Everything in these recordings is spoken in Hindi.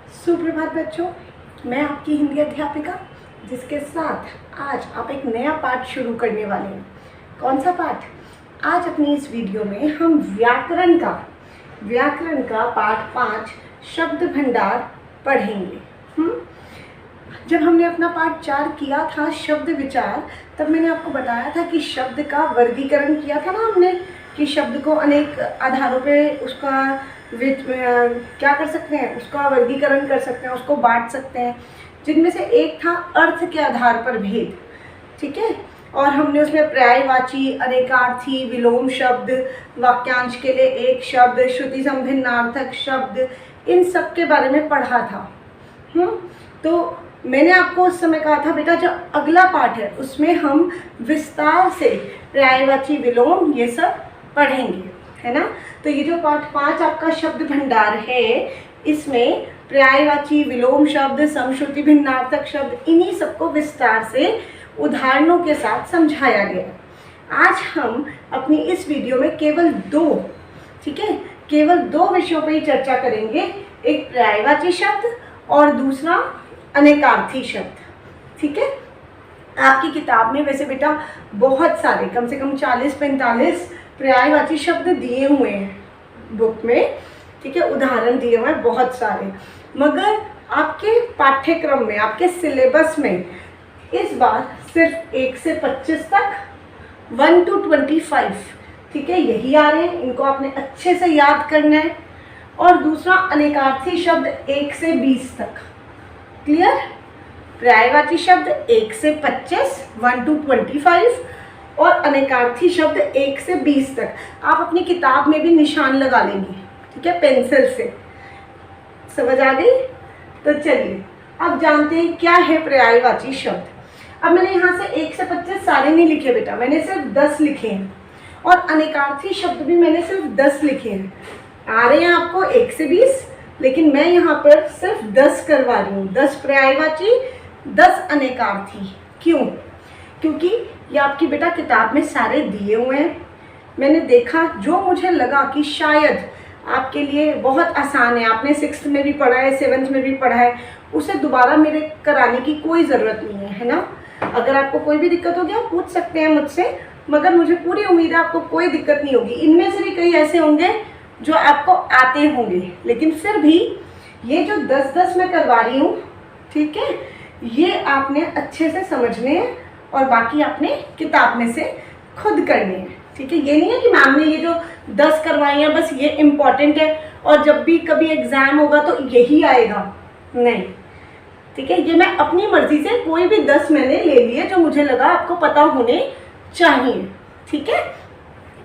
सुप्रभात बच्चों, मैं आपकी हिंदी अध्यापिका जिसके साथ आज आप एक नया पाठ शुरू करने वाले हैं। कौन सा पाठ? आज अपनी इस वीडियो में हम व्याकरण का पाठ 5 शब्द भंडार पढ़ेंगे। जब हमने अपना पाठ 4 किया था शब्द विचार, तब मैंने आपको बताया था कि शब्द का वर्गीकरण किया था ना हमने, कि शब्द को अनेक आधारों पे उसका क्या कर सकते हैं, उसका वर्गीकरण कर सकते हैं, उसको बांट सकते हैं, जिनमें से एक था अर्थ के आधार पर भेद। ठीक है, और हमने उसमें पर्यायवाची, अनेकार्थी, विलोम शब्द, वाक्यांश के लिए एक शब्द, श्रुति संभिन्नार्थक शब्द, इन सब के बारे में पढ़ा था। तो मैंने आपको उस समय कहा था बेटा जो अगला पाठ है उसमें हम विस्तार से पर्यायवाची, विलोम ये सब पढ़ेंगे, है ना। तो ये जो पाठ 5 आपका शब्द भंडार है, इसमें पर्यायवाची, विलोम शब्द, समश्रुति भिन्नार्थक शब्द, इन्हीं सबको विस्तार से उदाहरणों के साथ समझाया गया। आज हम अपनी इस वीडियो में केवल 2 विषयों पर ही चर्चा करेंगे। एक पर्यायवाची शब्द और दूसरा अनेकार्थी शब्द। ठीक है, आपकी किताब में वैसे बेटा बहुत सारे, कम से कम 40-45 पर्यायवाची शब्द दिए हुए हैं बुक में। ठीक है, उदाहरण दिए हुए हैं बहुत सारे, मगर आपके पाठ्यक्रम में, आपके सिलेबस में इस बार सिर्फ 1 से 25 तक, 1 to 25, ठीक है, यही आ रहे हैं। इनको आपने अच्छे से याद करना है। और दूसरा अनेकार्थी शब्द 1 से 20 तक। क्लियर? पर्यायवाची शब्द 1 से 25, 1 to 25, और अनेकार्थी शब्द 1 से 20 तक। आप अपनी किताब में भी निशान लगा लेंगे, ठीक है, पेंसिल से। समझ आ गई? तो चलिए अब जानते हैं क्या है पर्यायवाची शब्द। अब मैंने यहाँ से 1 से 25 सारे नहीं लिखे बेटा, मैंने सिर्फ 10 लिखे हैं, और अनेकार्थी शब्द भी मैंने सिर्फ 10 लिखे हैं। आ रहे हैं आपको 1 से 20, लेकिन मैं यहाँ पर सिर्फ 10 करवा रही हूँ। 10 पर्यायवाची, 10 अनेकार्थी। क्यों? क्योंकि ये आपकी बेटा किताब में सारे दिए हुए हैं। मैंने देखा, जो मुझे लगा कि शायद आपके लिए बहुत आसान है, आपने 6th में भी पढ़ा है, 7th में भी पढ़ा है, उसे दोबारा मेरे कराने की कोई ज़रूरत नहीं है ना। अगर आपको कोई भी दिक्कत होगी आप पूछ सकते हैं मुझसे, मगर मुझे पूरी उम्मीद है आपको कोई दिक्कत नहीं होगी। इनमें से भी कई ऐसे होंगे जो आपको आते होंगे, लेकिन फिर भी ये जो 10-10 मैं करवा रही हूँ, ठीक है, ये आपने अच्छे से समझने हैं और बाकी आपने किताब में से खुद करने हैं। ठीक है, ये नहीं है कि मैम ने ये जो 10 करवाई हैं बस ये इम्पॉर्टेंट है और जब भी कभी एग्ज़ाम होगा तो यही आएगा, नहीं। ठीक है, ये मैं अपनी मर्जी से कोई भी 10 मैंने ले लिए जो मुझे लगा आपको पता होने चाहिए। ठीक है,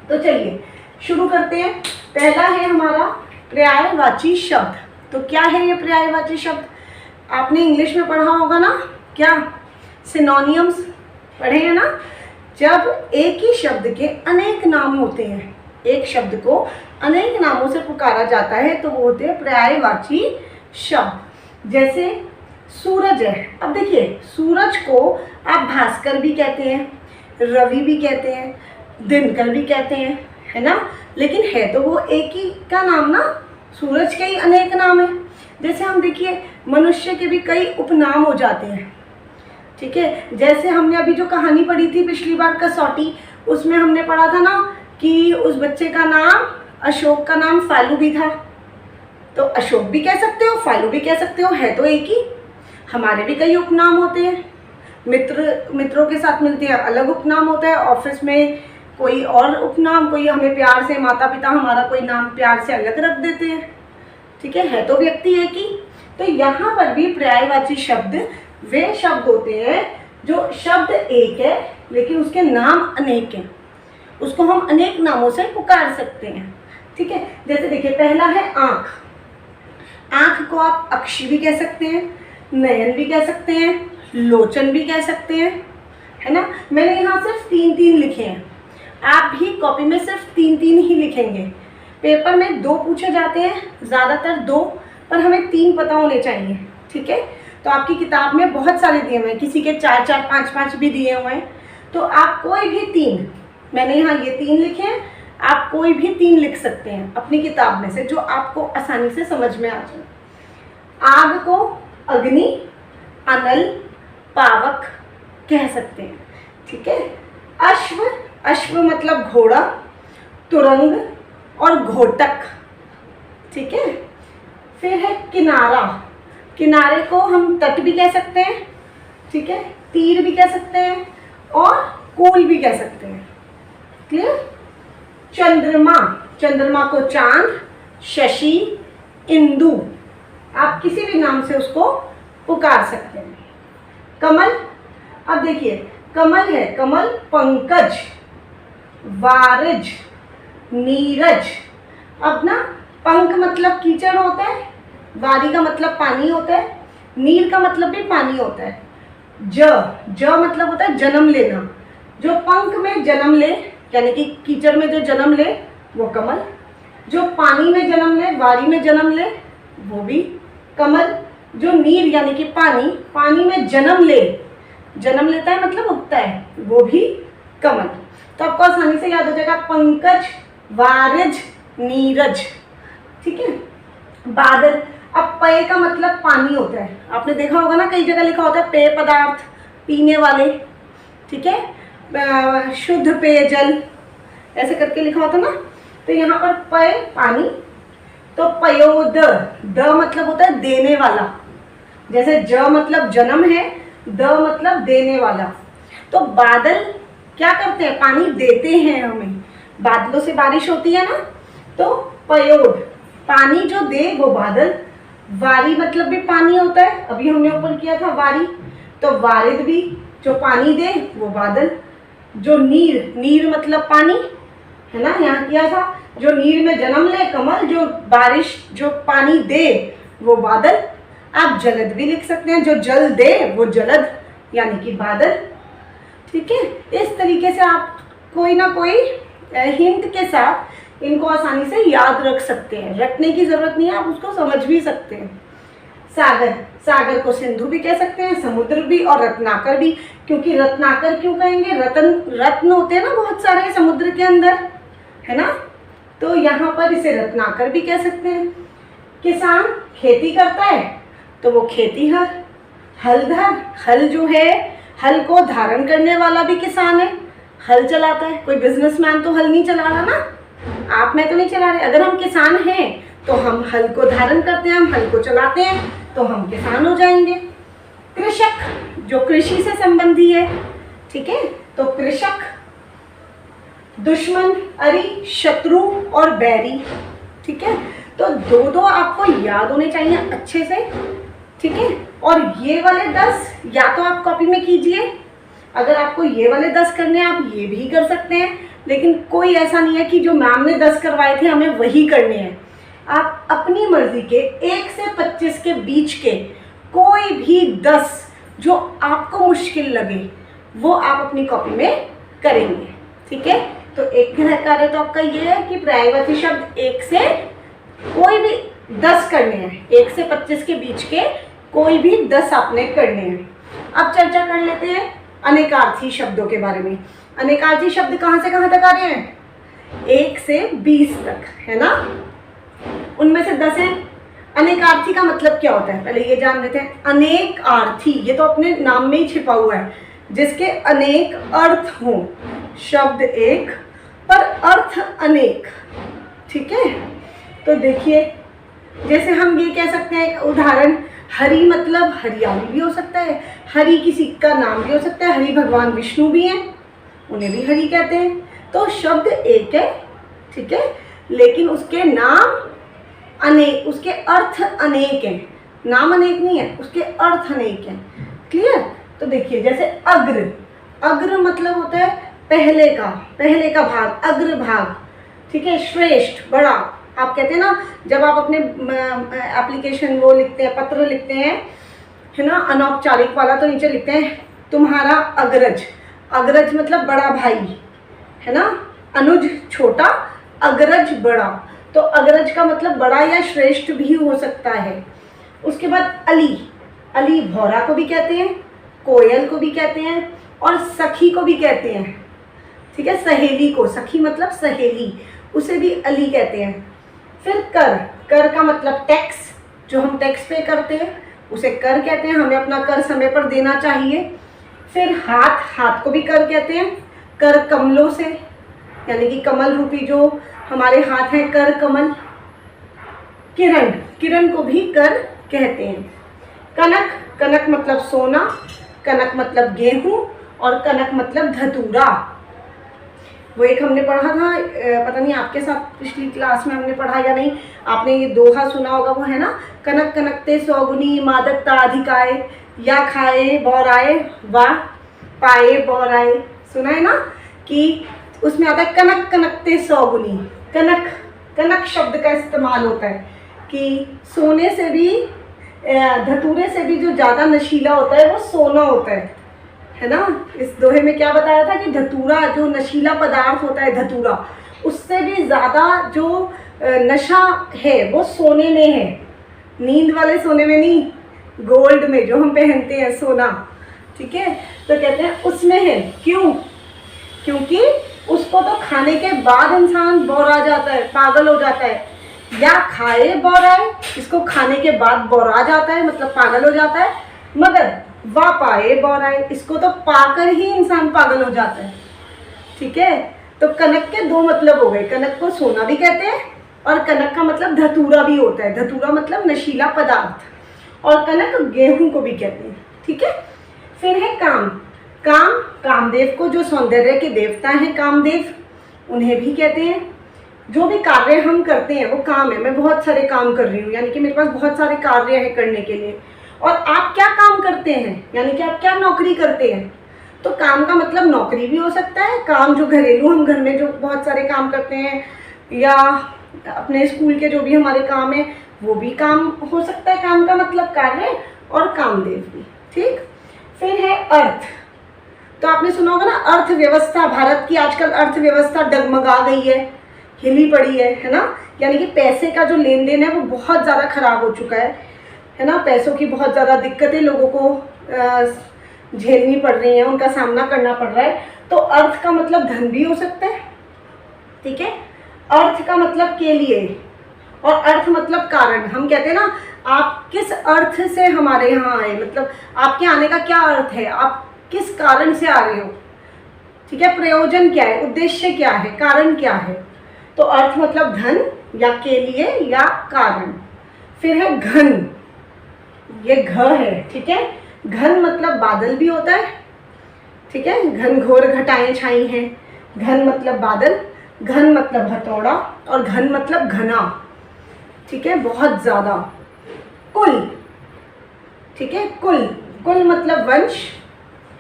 तो चलिए शुरू करते हैं। पहला है हमारा पर्यायवाची शब्द। तो क्या है ये पर्यायवाची शब्द? आपने इंग्लिश में पढ़ा होगा ना, क्या सिनोनियम्स पढ़े हैं ना। जब एक ही शब्द के अनेक नाम होते हैं, एक शब्द को अनेक नामों से पुकारा जाता है, तो वो होते हैं पर्यायवाची शब्द। जैसे सूरज है। अब देखिए, सूरज को आप भास्कर भी कहते हैं, रवि भी कहते हैं, दिनकर भी कहते हैं, है ना, लेकिन है तो वो एक ही का नाम ना। सूरज के ही अनेक नाम है। जैसे हम देखिए, मनुष्य के भी कई उपनाम हो जाते हैं। ठीक है, जैसे हमने अभी जो कहानी पढ़ी थी पिछली बार कसौटी, उसमें हमने पढ़ा था ना कि उस बच्चे का नाम, अशोक का नाम फालू भी था। तो अशोक भी कह सकते हो, फालू भी कह सकते हो, है तो एक ही। हमारे भी कई उपनाम होते हैं। मित्रों के साथ मिलते हैं अलग उपनाम होता है, ऑफिस में कोई और उपनाम, कोई हमें प्यार से, माता पिता हमारा कोई नाम प्यार से अलग रख देते हैं। ठीक है तो व्यक्ति एक ही। तो यहाँ पर भी पर्यायवाची शब्द वे शब्द होते हैं जो शब्द एक है लेकिन उसके नाम अनेक हैं, उसको हम अनेक नामों से पुकार सकते हैं। ठीक है, जैसे देखिए, पहला है आँख। आँख को आप अक्षी भी कह सकते हैं, नयन भी कह सकते हैं, लोचन भी कह सकते हैं, है ना। मैंने यहाँ सिर्फ 3-3 लिखे हैं, आप भी कॉपी में सिर्फ 3-3 ही लिखेंगे। पेपर में 2 पूछे जाते हैं, ज़्यादातर 2, पर हमें 3 पता होने चाहिए। ठीक है, तो आपकी किताब में बहुत सारे दिए हुए हैं, किसी के 4-4, 5-5 भी दिए हुए हैं। तो आप कोई भी 3, मैंने यहाँ ये 3 लिखे हैं, आप कोई भी 3 लिख सकते हैं अपनी किताब में से जो आपको आसानी से समझ में आ जाए। आग को अग्नि, अनल, पावक कह सकते हैं। ठीक है। अश्व, अश्व मतलब घोड़ा, तुरंग और घोटक। ठीक है। फिर है किनारा, किनारे को हम तट भी कह सकते हैं। ठीक है। तीर भी कह सकते हैं और कूल भी कह सकते हैं। क्लियर। चंद्रमा, चंद्रमा को चांद, शशि, इंदु, आप किसी भी नाम से उसको पुकार सकते हैं। कमल, अब देखिए कमल है, कमल पंकज, वारिज, नीरज। अब ना पंख मतलब कीचड़ होता है, वारी का मतलब पानी होता है, नीर का मतलब भी पानी होता है। ज मतलब होता है जन्म लेना, जो पंख में जन्म ले यानी कि कीचड़ में जो जन्म ले वो कमल, जो पानी में जन्म ले, वारी में जन्म ले वो भी कमल, जो नीर यानी कि पानी, पानी में जन्म ले, जन्म लेता है मतलब उगता है, वो भी कमल। तो आपको आसानी से याद हो जाएगा पंकज, वारिज, नीरज। ठीक है। बादल, अब पेय का मतलब पानी होता है, आपने देखा होगा ना कई जगह लिखा होता है पेय पदार्थ, पीने वाले। ठीक है। शुद्ध पेयजल ऐसे करके लिखा होता है ना, तो यहाँ पर पेय पानी, तो पयोद, द मतलब होता है देने वाला, जैसे ज मतलब जन्म है, द मतलब देने वाला। तो बादल क्या करते हैं, पानी देते हैं हमें, बादलों से बारिश होती है ना, तो पयोद पानी जो दे वो बादल। वारी मतलब भी पानी होता है, अभी हमने ऊपर किया था वारी, तो वारिद भी जो पानी दे वो बादल। जो नीर, नीर मतलब पानी है ना, यहाँ किया था, जो नीर में जन्म ले कमल, जो बारिश जो पानी दे वो बादल। आप जलद भी लिख सकते हैं, जो जल दे वो जलद यानी कि बादल। ठीक है। इस तरीके से आप कोई ना कोई हिंट के साथ इनको आसानी से याद रख सकते हैं, रखने की जरूरत नहीं है, आप उसको समझ भी सकते हैं। सागर, सागर को सिंधु भी कह सकते हैं, समुद्र भी और रत्नाकर भी। क्योंकि रत्नाकर क्यों कहेंगे, रत्न होते हैं ना बहुत सारे समुद्र के अंदर, है ना, तो यहाँ पर इसे रत्नाकर भी कह सकते हैं। किसान खेती करता है तो वो खेतीहर। हलधर, हल जो है, हल को धारण करने वाला भी किसान है, हल चलाता है। कोई बिजनेसमैन तो हल नहीं चला रहा ना, आप मैं तो नहीं चला रहे। अगर हम किसान हैं तो हम हल को धारण करते हैं, हम हल को चलाते हैं, तो हम किसान हो जाएंगे। कृषक जो कृषि से संबंधी है। ठीक है। तो कृषक, दुश्मन, अरी, शत्रु और बैरी। ठीक है। तो दो दो आपको याद होने चाहिए अच्छे से। ठीक है। और ये वाले 10 या तो आप कॉपी में कीजिए, अगर आपको ये वाले 10 करने हैं आप ये भी कर सकते हैं, लेकिन कोई ऐसा नहीं है कि जो मैम ने 10 करवाए थे हमें वही करने हैं। आप अपनी मर्जी के 1 से 25 के बीच के कोई भी 10 जो आपको मुश्किल लगे वो आप अपनी कॉपी में करेंगे। ठीक है। तो एक कार्य तो आपका ये है कि पर्यायवाची शब्द 1 से कोई भी 10 करने हैं, 1 से 25 के बीच के कोई भी 10 आपने करने हैं। अब चर्चा कर लेते हैं अनेकार्थी शब्दों के बारे में। अनेकार्थी शब्द कहाँ से कहाँ तक आ रहे हैं, 1 से 20 तक, है ना। उनमें से 10 हैं। अनेकार्थी का मतलब क्या होता है पहले ये जान लेते हैं। अनेक आर्थी, ये तो अपने नाम में ही छिपा हुआ है, जिसके अनेक अर्थ हों। शब्द एक पर अर्थ अनेक। ठीक है। तो देखिए जैसे हम ये कह सकते हैं, उदाहरण, हरि मतलब हरियाली भी हो सकता है, हरि किसी का नाम भी हो सकता है, हरि भगवान विष्णु भी हैं, उन्हें भी हरि कहते हैं। तो शब्द एक है, ठीक है, लेकिन उसके नाम अनेक, उसके अर्थ अनेक हैं। नाम अनेक नहीं है, उसके अर्थ अनेक हैं। क्लियर। तो देखिए जैसे अग्र, अग्र मतलब होता है पहले का भाग, अग्र भाग। ठीक है। श्रेष्ठ, बड़ा। आप कहते हैं ना जब आप अपने एप्लीकेशन वो लिखते हैं, पत्र लिखते हैं, है ना, अनौपचारिक वाला, तो नीचे लिखते हैं तुम्हारा अग्रज। अग्रज मतलब बड़ा भाई, है ना। अनुज छोटा, अग्रज बड़ा। तो अग्रज का मतलब बड़ा या श्रेष्ठ भी हो सकता है। उसके बाद अली, अली भौरा को भी कहते हैं, कोयल को भी कहते हैं और सखी को भी कहते हैं। ठीक है। सहेली को, सखी मतलब सहेली, उसे भी अली कहते हैं। फिर कर, कर का मतलब टैक्स, जो हम टैक्स पे करते हैं उसे कर कहते हैं, हमें अपना कर समय पर देना चाहिए। फिर हाथ, हाथ को भी कर कहते हैं, कर कमलों से, यानी कि कमल रूपी जो हमारे हाथ हैं, कर कमल। किरण, किरण को भी कर कहते हैं। कनक, कनक मतलब सोना, कनक मतलब गेहूं, और कनक मतलब धतूरा। वो एक हमने पढ़ा था, पता नहीं आपके साथ पिछली क्लास में हमने पढ़ा या नहीं, आपने ये दोहा सुना होगा, वो है ना, कनक कनकते सौगुनी मादकता अधिकाए, या खाए बौराए वाह पाए बौराए। सुना है ना, कि उसमें आता है कनक कनकते सौगुनी। कनक, कनक शब्द का इस्तेमाल होता है कि सोने से भी, धतूरे से भी जो ज़्यादा नशीला होता है वो सोना होता है ना। इस दोहे में क्या बताया था कि धतूरा जो नशीला पदार्थ होता है, धतूरा, उससे भी ज़्यादा जो नशा है वो सोने में है। नींद वाले सोने में नहीं, गोल्ड में जो हम पहनते हैं सोना, ठीक है। तो कहते हैं उसमें है। क्यों? क्योंकि उसको तो खाने के बाद इंसान बौरा जाता है, पागल हो जाता है, या खाए बौराए, इसको खाने के बाद बौरा जाता है मतलब पागल हो जाता है, मगर वा पाए बौराए, इसको तो पाकर ही इंसान पागल हो जाता है, ठीक है। तो कनक के दो मतलब हो गए, कनक को सोना भी कहते हैं और कनक का मतलब धतूरा भी होता है, धतूरा मतलब नशीला पदार्थ, और कनक गेहूं को भी कहते हैं, ठीक है। फिर है काम, काम, कामदेव को, जो सौंदर्य के देवता हैं कामदेव, उन्हें भी कहते हैं। जो भी कार्य हम करते हैं वो काम है। मैं बहुत सारे काम कर रही हूँ, यानी कि मेरे पास बहुत सारे कार्य हैं करने के लिए। और आप क्या काम करते हैं, यानी कि आप क्या नौकरी करते हैं। तो काम का मतलब नौकरी भी हो सकता है, काम जो घरेलू, हम घर में जो बहुत सारे काम करते हैं, या अपने स्कूल के जो भी हमारे काम है वो भी काम हो सकता है। काम का मतलब कार्य, और कामदेव भी, ठीक। फिर है अर्थ। तो आपने सुना होगा ना, अर्थव्यवस्था, भारत की आजकल अर्थव्यवस्था डगमगा गई है, हिली पड़ी है ना। यानी कि पैसे का जो लेन देन है वो बहुत ज़्यादा खराब हो चुका है ना। पैसों की बहुत ज़्यादा दिक्कतें लोगों को झेलनी पड़ रही हैं, उनका सामना करना पड़ रहा है। तो अर्थ का मतलब धन भी हो सकता है, ठीक है। अर्थ का मतलब के लिए, और अर्थ मतलब कारण। हम कहते हैं ना, आप किस अर्थ से हमारे यहाँ आए, मतलब आपके आने का क्या अर्थ है, आप किस कारण से आ रहे हो, ठीक है। प्रयोजन क्या है, उद्देश्य क्या है, कारण क्या है। तो अर्थ मतलब धन, या के लिए, या कारण। फिर है घन, ये घ है, ठीक है। घन मतलब बादल भी होता है, ठीक है। घन घोर घटाएं छाई हैं, घन मतलब बादल, घन मतलब हथौड़ा, और घन मतलब घना, ठीक है, बहुत ज़्यादा। कुल, ठीक है। कुल, कुल मतलब वंश,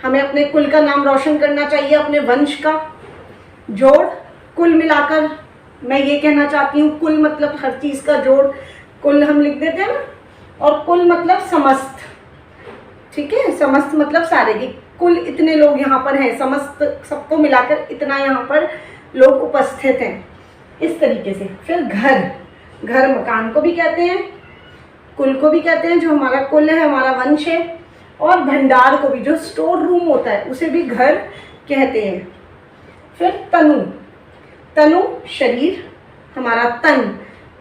हमें अपने कुल का नाम रोशन करना चाहिए, अपने वंश का। जोड़, कुल मिलाकर मैं ये कहना चाहती हूँ, कुल मतलब हर चीज़ का जोड़, कुल हम लिख देते हैं ना। और कुल मतलब समस्त, ठीक है। समस्त मतलब सारे की, कुल इतने लोग यहाँ पर हैं, समस्त सबको मिलाकर इतना यहाँ पर लोग उपस्थित हैं, इस तरीके से। फिर घर, घर मकान को भी कहते हैं, कुल को भी कहते हैं, जो हमारा कुल है, हमारा वंश है। और भंडार को भी, जो स्टोर रूम होता है, उसे भी घर कहते हैं। फिर तनु, तनु शरीर, हमारा तन,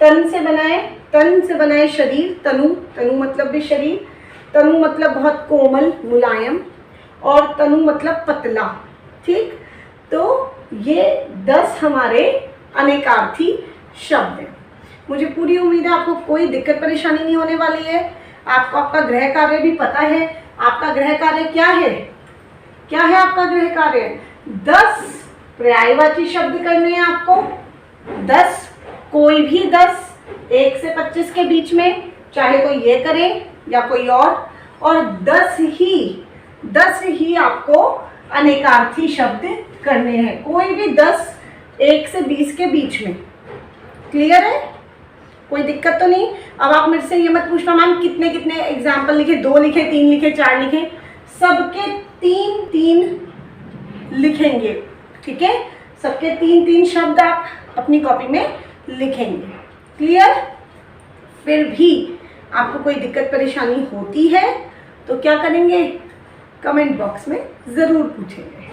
तन से बनाए शरीर, तनु, तनु मतलब भी शरीर, तनु मतलब बहुत कोमल मुलायम, और तनु मतलब पतला, ठीक। तो ये 10 हमारे अनेकार्थी शब्द हैं। मुझे पूरी उम्मीद है आपको कोई दिक्कत परेशानी नहीं होने वाली है। आपको आपका गृह कार्य भी पता है। आपका गृह कार्य क्या है, क्या है आपका गृह कार्य? 10 पर्यायवाची शब्द करने हैं आपको, 10, कोई भी 10, 1 से 25 के बीच में, चाहे कोई ये करे या कोई और 10 ही आपको अनेकार्थी शब्द करने हैं। कोई भी 10, 1 से 20 के बीच में। क्लियर है? कोई दिक्कत तो नहीं? अब आप मेरे से ये मत पूछना मैम कितने कितने एग्जाम्पल लिखे, 2 लिखे, 3 लिखे, 4 लिखे, सबके 3 लिखेंगे, ठीक है। सबके 3 शब्द आप अपनी कॉपी में लिखेंगे। क्लियर? फिर भी आपको कोई दिक्कत परेशानी होती है तो क्या करेंगे? कमेंट बॉक्स में ज़रूर पूछेंगे।